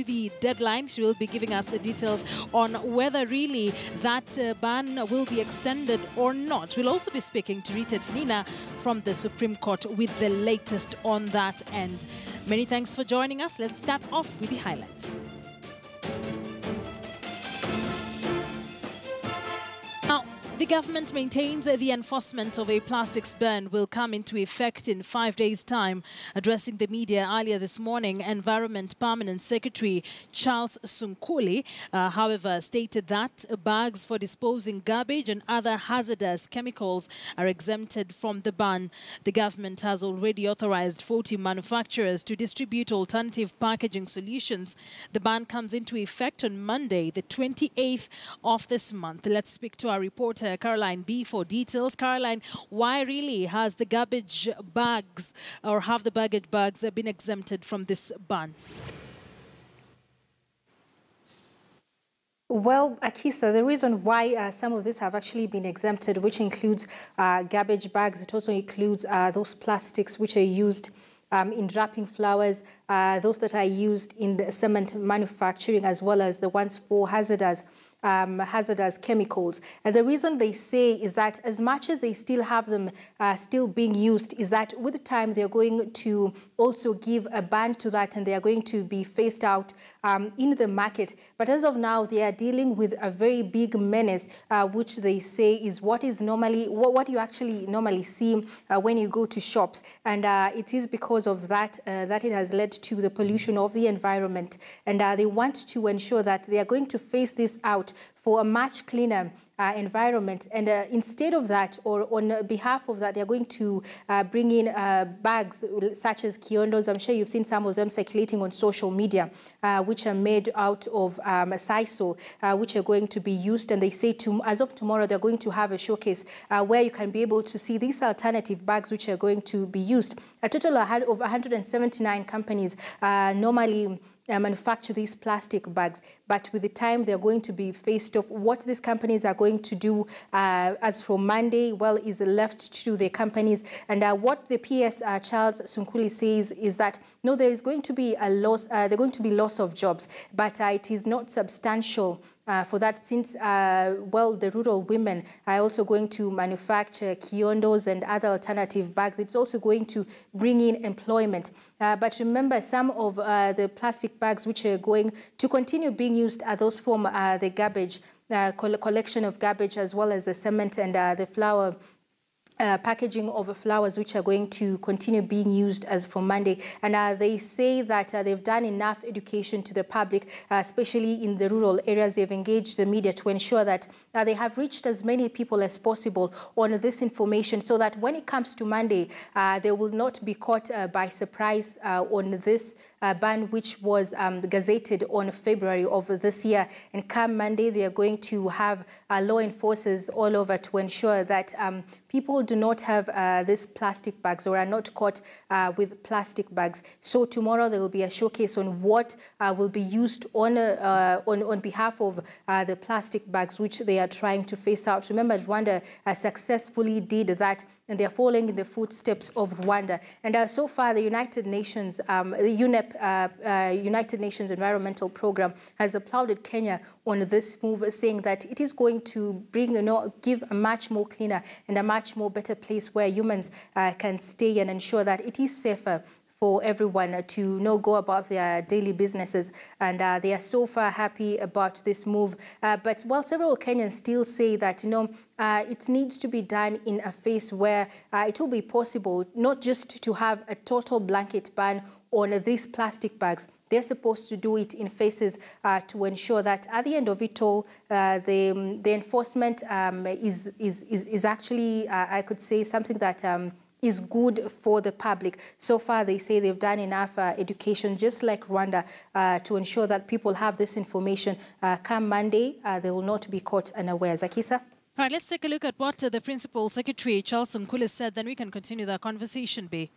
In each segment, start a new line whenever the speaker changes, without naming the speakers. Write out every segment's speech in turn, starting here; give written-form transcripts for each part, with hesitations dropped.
the deadline. She will be giving us details on whether really that ban will be extended or not. We'll also be speaking to Rita Tinina from the Supreme Court with the latest on that end. Many thanks for joining us. Let's start off with the highlights. The government maintains the enforcement of a plastics ban will come into effect in 5 days' time. Addressing the media earlier this morning, Environment Permanent Secretary Charles Sunkuli, however, stated that bags for disposing garbage and other hazardous chemicals are exempted from the ban. The government has already authorized 40 manufacturers to distribute alternative packaging solutions. The ban comes into effect on Monday, the 28th of this month. Let's speak to our reporter Caroline B for details. Caroline, why really has the garbage bags or have the baggage bags been exempted from this ban?
Well, Akisa, the reason why some of these have actually been exempted, which includes garbage bags, it also includes those plastics which are used in wrapping flowers, those that are used in the cement manufacturing, as well as the ones for hazardous chemicals. And the reason they say is that as much as they still have them still being used, is that with time they're going to also give a ban to that, and they are going to be phased out in the market. But as of now, they are dealing with a very big menace, which they say is what you actually normally see when you go to shops. And it is because of that that it has led to the pollution of the environment. And they want to ensure that they are going to phase this out for a much cleaner environment. And instead of that, or on behalf of that, they're going to bring in bags such as kiondos. I'm sure you've seen some of them circulating on social media, which are made out of sisal, which are going to be used. And they say as of tomorrow, they're going to have a showcase where you can be able to see these alternative bags which are going to be used. A total of 179 companies normally manufacture these plastic bags, but with the time they're going to be faced off. What these companies are going to do as from Monday, well, is left to the companies. And what the PS Charles Sunkuli says is that no, there is going to be a loss. There are going to be loss of jobs, but it is not substantial. For that, since, well, the rural women are also going to manufacture kiondos and other alternative bags, it's also going to bring in employment. But remember, some of the plastic bags which are going to continue being used are those from the garbage, collection of garbage, as well as the cement and the flour packaging of flowers, which are going to continue being used as from Monday. And they say that they've done enough education to the public, especially in the rural areas. They've engaged the media to ensure that they have reached as many people as possible on this information, so that when it comes to Monday, they will not be caught by surprise on this ban, which was gazetted on February of this year. And come Monday, they are going to have law enforcers all over to ensure that people do not have these plastic bags or are not caught with plastic bags. So tomorrow there will be a showcase on what will be used on behalf of the plastic bags, which they are trying to phase out. Remember, Rwanda successfully did that, and they're following in the footsteps of Rwanda. And so far, the United Nations, the UNEP, United Nations Environmental Program, has applauded Kenya on this move, saying that it is going to bring, give a much more cleaner and a much more better place where humans can stay, and ensure that it is safer for everyone to go about their daily businesses. And they are so far happy about this move. But while several Kenyans still say that, it needs to be done in a phase where it will be possible not just to have a total blanket ban on these plastic bags. They're supposed to do it in phases to ensure that at the end of it all, the enforcement is actually, I could say, something that is good for the public. So far, they say they've done enough education, just like Rwanda, to ensure that people have this information. Come Monday, they will not be caught unawares. Akisa?
All right, let's take a look at what the Principal Secretary, Charles Nkule, said. Then we can continue the conversation, B.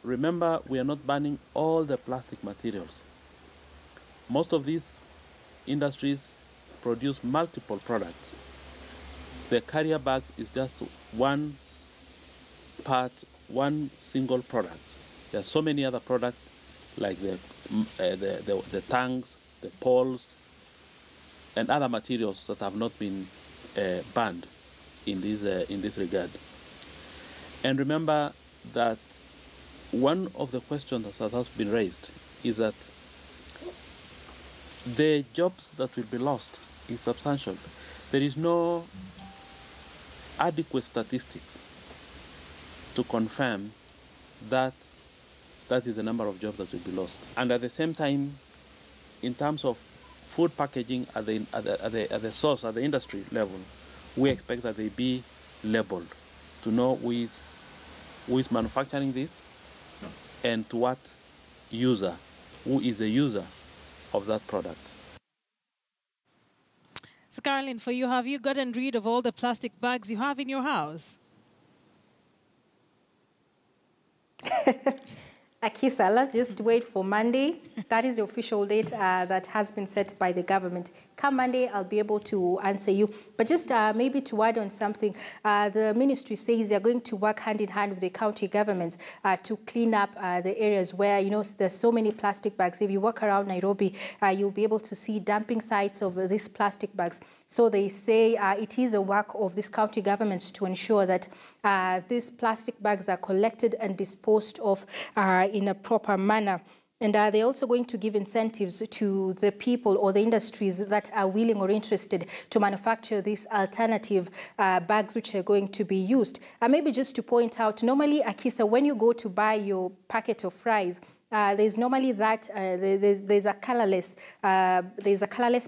Remember, we are not banning all the plastic materials. Most of these industries produce multiple products. The carrier bags is just one part, one single product. There are so many other products like the tanks, the poles, and other materials that have not been banned in this regard. And remember that one of the questions that has been raised is that the jobs that will be lost is substantial. There is no adequate statistics to confirm that that is the number of jobs that will be lost. And at the same time, in terms of food packaging at the source, at the industry level, we expect that they be labeled to know who is manufacturing this and to what user, who is the user of that product.
So Caroline, for you, have you gotten rid of all the plastic bags you have in your house?
Akisa, let's just wait for Monday. That is the official date that has been set by the government. Come Monday, I'll be able to answer you. But just maybe to add on something, the ministry says they're going to work hand in hand with the county governments to clean up the areas where, you know, there's so many plastic bags. If you walk around Nairobi, you'll be able to see dumping sites of these plastic bags. So they say it is a work of these county governments to ensure that these plastic bags are collected and disposed of in a proper manner. And they're also going to give incentives to the people or the industries that are willing or interested to manufacture these alternative bags which are going to be used. Maybe just to point out, normally, Akisa, when you go to buy your packet of fries, there's normally that there's a colorless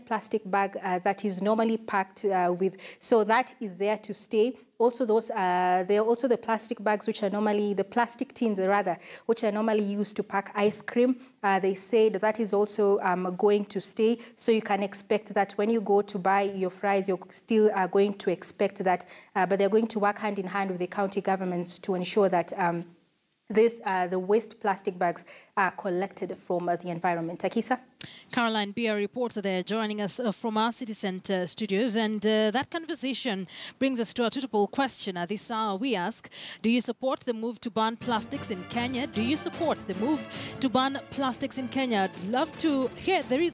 plastic bag that is normally packed with, so that is there to stay. Also, those there are also the plastic bags which are normally the plastic tins rather, which are normally used to pack ice cream. They say that is also going to stay, so you can expect that when you go to buy your fries, you're still going to expect that. But they're going to work hand in hand with the county governments to ensure that the waste plastic bags are collected from the environment. Akisa?
Caroline Beer, reporter there, joining us from our City Centre studios. And that conversation brings us to a suitable question. At this hour, we ask, do you support the move to ban plastics in Kenya? Do you support the move to ban plastics in Kenya? I'd love to hear. There is